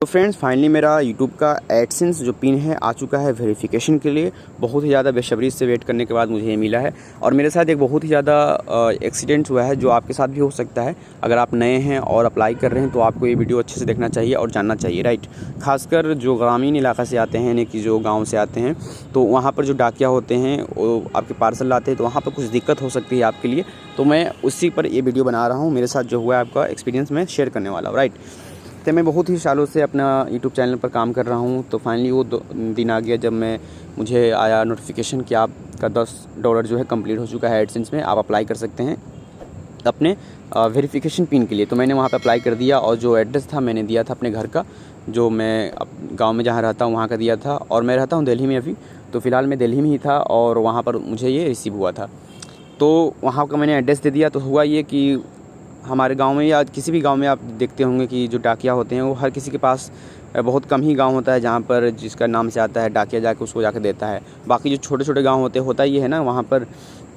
तो friends finally मेरा YouTube का एडसेंस जो पिन है आ चुका है वेरिफिकेशन के लिए। बहुत ही ज़्यादा बेसब्री से वेट करने के बाद मुझे ये मिला है। और मेरे साथ एक बहुत ही ज़्यादा एक्सीडेंट हुआ है जो आपके साथ भी हो सकता है। अगर आप नए हैं और अप्लाई कर रहे हैं तो आपको ये वीडियो अच्छे से देखना चाहिए और जानना चाहिए, राइट। खासकर जो ग्रामीण इलाका से आते हैं, यानी कि जो गाँव से आते हैं, तो वहाँ पर जो डाकिया होते हैं वो आपके पार्सल लाते हैं, तो वहाँ पर कुछ दिक्कत हो सकती है आपके लिए। तो मैं उसी पर ये वीडियो बना रहा हूँ। मेरे साथ जो हुआ है आपका एक्सपीरियंस मैं शेयर करने वाला हूँ, राइट। तो मैं बहुत ही सालों से अपना यूट्यूब चैनल पर काम कर रहा हूँ। तो फाइनली वो दिन आ गया जब मुझे आया नोटिफिकेशन कि आपका $10 जो है कंप्लीट हो चुका है एडसेंस में, आप अप्लाई कर सकते हैं अपने वेरिफिकेशन पिन के लिए। तो मैंने वहाँ पे अप्लाई कर दिया और जो एड्रेस था मैंने दिया था अपने घर का, जो मैं गांव में जहाँ रहता हूँ वहाँ का दिया था। और मैं रहता हूँ दिल्ली में अभी, तो फ़िलहाल मैं दिल्ली में ही था और वहाँ पर मुझे ये रिसीव हुआ था। तो वहाँ का मैंने एड्रेस दे दिया। तो हुआ ये कि हमारे गांव में या किसी भी गांव में आप देखते होंगे कि जो डाकिया होते हैं वो हर किसी के पास बहुत कम ही गांव होता है जहां पर जिसका नाम से आता है डाकिया जाके उसको जाकर देता है। बाकी जो छोटे छोटे गांव होता ये है ना वहां पर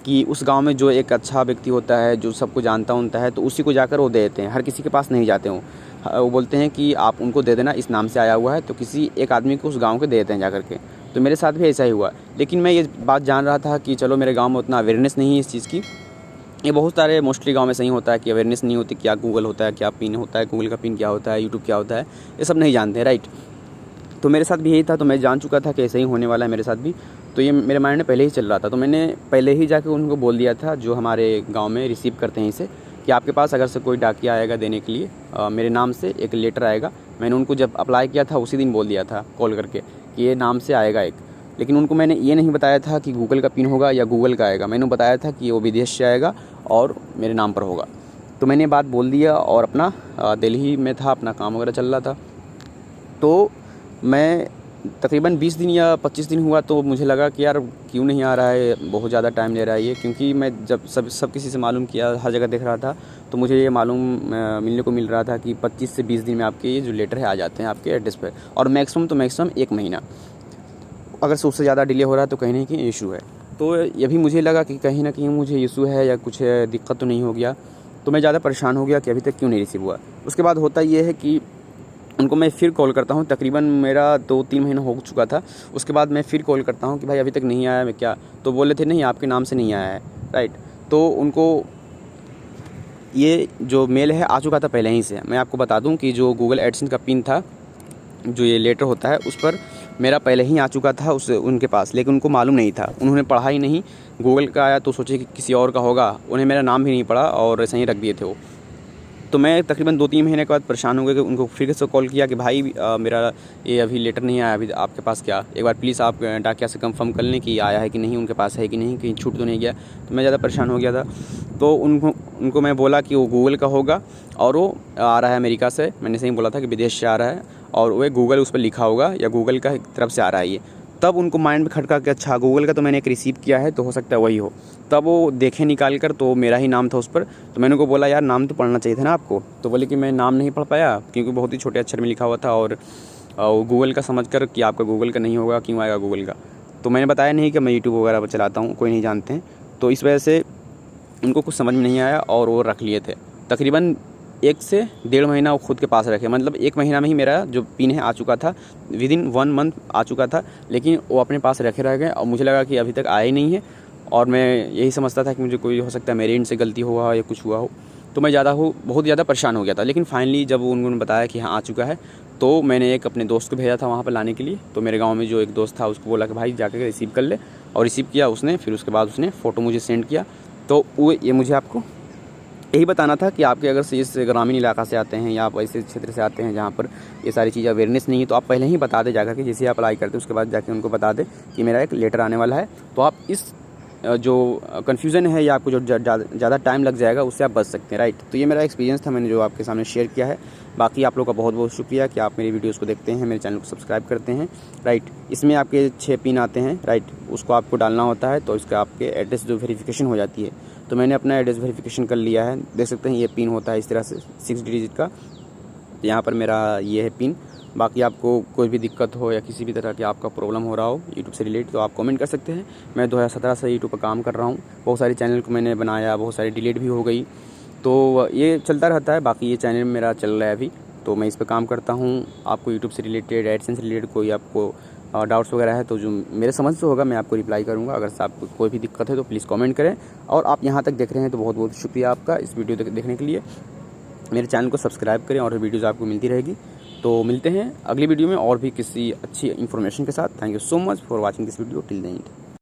कि उस गांव में जो एक अच्छा व्यक्ति होता है जो सबको जानता होता है तो उसी को जाकर वो दे देते हैं, हर किसी के पास नहीं जाते वो बोलते हैं कि आप उनको दे देना, इस नाम से आया हुआ है, तो किसी एक आदमी को उस गाँव के दे देते हैं जा के। तो मेरे साथ भी ऐसा ही हुआ। लेकिन मैं ये बात जान रहा था कि चलो मेरे गाँव में उतना अवेयरनेस नहीं है इस चीज़ की। ये बहुत सारे मोस्टली गांव में सही होता है कि अवेयरनेस नहीं होती, क्या गूगल होता है, क्या पिन होता है, गूगल का पिन क्या होता है, यूट्यूब क्या होता है, ये सब नहीं जानते, राइट। तो मेरे साथ भी यही था। तो मैं जान चुका था कि ऐसे ही होने वाला है मेरे साथ भी। तो ये मेरे माइंड में पहले ही चल रहा था। तो मैंने पहले ही जाके उनको बोल दिया था जो हमारे गाँव में रिसीव करते हैं इसे, कि आपके पास अगर से कोई डाकिया आएगा देने के लिए मेरे नाम से एक लेटर आएगा। मैंने उनको जब अप्लाई किया था उसी दिन बोल दिया था कॉल करके कि ये नाम से आएगा एक। लेकिन उनको मैंने ये नहीं बताया था कि गूगल का पिन होगा या गूगल का आएगा। मैंने बताया था कि वो विदेश से आएगा और मेरे नाम पर होगा। तो मैंने बात बोल दिया और अपना दिल्ली में था, अपना काम वगैरह चल रहा था। तो मैं तकरीबन 20 दिन या 25 दिन हुआ तो मुझे लगा कि यार क्यों नहीं आ रहा है, बहुत ज़्यादा टाइम ले रहा है ये। क्योंकि मैं जब सब किसी से मालूम किया, हर जगह देख रहा था, तो मुझे ये मालूम मिलने को मिल रहा था कि 25 से 20 दिन में आपके ये जो लेटर है आ जाते हैं आपके एड्रेस पर। और मैक्सिमम 1 महीना। अगर से उससे ज़्यादा डिले हो रहा है तो कहीं ना कहीं इशू है। तो ये भी मुझे लगा कि कहीं ना कहीं मुझे इशू है या कुछ दिक्कत तो नहीं हो गया। तो मैं ज़्यादा परेशान हो गया कि अभी तक क्यों नहीं रिसीव हुआ। उसके बाद होता ये है कि उनको मैं फिर कॉल करता हूँ। तकरीबन मेरा 2-3 महीना हो चुका था। उसके बाद मैं फिर कॉल करता हूँ कि भाई अभी तक नहीं आया, मैं क्या। तो बोले थे नहीं आपके नाम से नहीं आया है, राइट। तो उनको ये जो मेल है आ चुका था पहले ही से। मैं आपको बता दूं कि जो गूगल एडसेंस का पिन था, जो ये लेटर होता है, उस पर मेरा पहले ही आ चुका था उनके पास। लेकिन उनको मालूम नहीं था, उन्होंने पढ़ा ही नहीं। गूगल का आया तो सोचे कि किसी और का होगा, उन्हें मेरा नाम भी नहीं पढ़ा और ऐसे ही रख दिए थे वो। तो मैं तकरीबन 2-3 महीने के बाद परेशान हो गया कि उनको फिर से कॉल किया कि भाई मेरा ये अभी लेटर नहीं आया, अभी आपके पास क्या, एक बार प्लीज़ आप डाकिया से कंफर्म कर लें कि आया है कि नहीं, उनके पास है कि नहीं, कहीं छूट तो नहीं गया। तो मैं ज़्यादा परेशान हो गया था। तो उनको मैं बोला कि वो गूगल का होगा और वो आ रहा है अमेरिका से। मैंने सही बोला था कि विदेश से आ रहा है और वो गूगल उस पर लिखा होगा या गूगल का तरफ से आ रहा है ये। तब उनको माइंड में खटका कि अच्छा गूगल का तो मैंने एक रिसीव किया है तो हो सकता है वही हो। तब वो देखे निकाल कर तो मेरा ही नाम था उस पर। तो मैंने उनको बोला यार नाम तो पढ़ना चाहिए था ना आपको। तो बोले कि मैं नाम नहीं पढ़ पाया क्योंकि बहुत ही छोटे अक्षर में लिखा हुआ था और गूगल का समझ कर कि आपका गूगल का नहीं होगा, क्यों आएगा गूगल का। तो मैंने बताया नहीं कि मैं यूट्यूब वगैरह पर चलाता हूँ, कोई नहीं जानते हैं। तो इस वजह से उनको कुछ समझ में नहीं आया और वो रख लिए थे। तकरीबन 1 से 1.5 महीना वो खुद के पास रखे। मतलब 1 महीना में ही मेरा जो पिन है आ चुका था, विदिन 1 मंथ आ चुका था। लेकिन वो अपने पास रखे रह गए और मुझे लगा कि अभी तक आया ही नहीं है। और मैं यही समझता था कि मुझे कोई हो सकता है मेरे एंड से गलती हुआ हो या कुछ हुआ हो। तो मैं बहुत ज़्यादा परेशान हो गया था। लेकिन फाइनली जब उन्होंने बताया कि हाँ आ चुका है, तो मैंने एक अपने दोस्त को भेजा था वहाँ पर लाने के लिए। तो मेरे गाँव में जो एक दोस्त था उसको बोला कि भाई जाकर रिसीव कर ले, और रिसीव किया उसने। फिर उसके बाद उसने फ़ोटो मुझे सेंड किया। तो वो ये मुझे आपको यही बताना था कि आपके अगर से इस ग्रामीण इलाका से आते हैं या आप ऐसे क्षेत्र से आते हैं जहाँ पर ये सारी चीज़ अवेयरनेस नहीं है, तो आप पहले ही बता दें जाकर के, जैसे आप अप्लाई करते हैं उसके बाद जाके उनको बता दें कि मेरा एक लेटर आने वाला है। तो आप इस जो कन्फ्यूज़न है या आपको जो ज़्यादा टाइम लग जाएगा उससे आप बच सकते हैं, राइट। तो ये मेरा एक्सपीरियंस था, मैंने जो आपके सामने शेयर किया है। बाकी आप लोग का बहुत बहुत शुक्रिया कि आप मेरी वीडियोस को देखते हैं, मेरे चैनल को सब्सक्राइब करते हैं, राइट। इसमें आपके 6 पिन आते हैं, राइट, उसको आपको डालना होता है। तो इसका आपके एड्रेस जो वेरिफिकेशन हो जाती है। तो मैंने अपना एड्रेस वेरिफिकेशन कर लिया है, देख सकते हैं ये पिन होता है इस तरह से 6 डिजिट का। यहाँ पर मेरा ये है पिन। बाकी आपको कोई भी दिक्कत हो या किसी भी तरह की आपका प्रॉब्लम हो रहा हो यूट्यूब से रिलेट, तो आप कमेंट कर सकते हैं। मैं 2017 से यूट्यूब पर काम कर रहा हूँ। बहुत सारे चैनल को मैंने बनाया, बहुत सारी डिलीट भी हो गई, तो ये चलता रहता है। बाकी ये चैनल मेरा चल रहा है अभी, तो मैं इस पे काम करता हूँ। आपको यूट्यूब से रिलेटेड, एडसेंस से रिलेटेड कोई आपको डाउट्स वगैरह है तो जो मेरे समझ से होगा मैं आपको रिप्लाई करूँगा। अगर से आपको कोई भी दिक्कत है तो प्लीज़ कमेंट करें। और आप यहाँ तक देख रहे हैं तो बहुत बहुत शुक्रिया आपका इस वीडियो देखने के लिए। मेरे चैनल को सब्सक्राइब करें और वीडियोज़ आपको मिलती रहेगी। तो मिलते हैं अगली वीडियो में और भी किसी अच्छी इन्फॉर्मेशन के साथ। Thank you so much for watching this video till the end.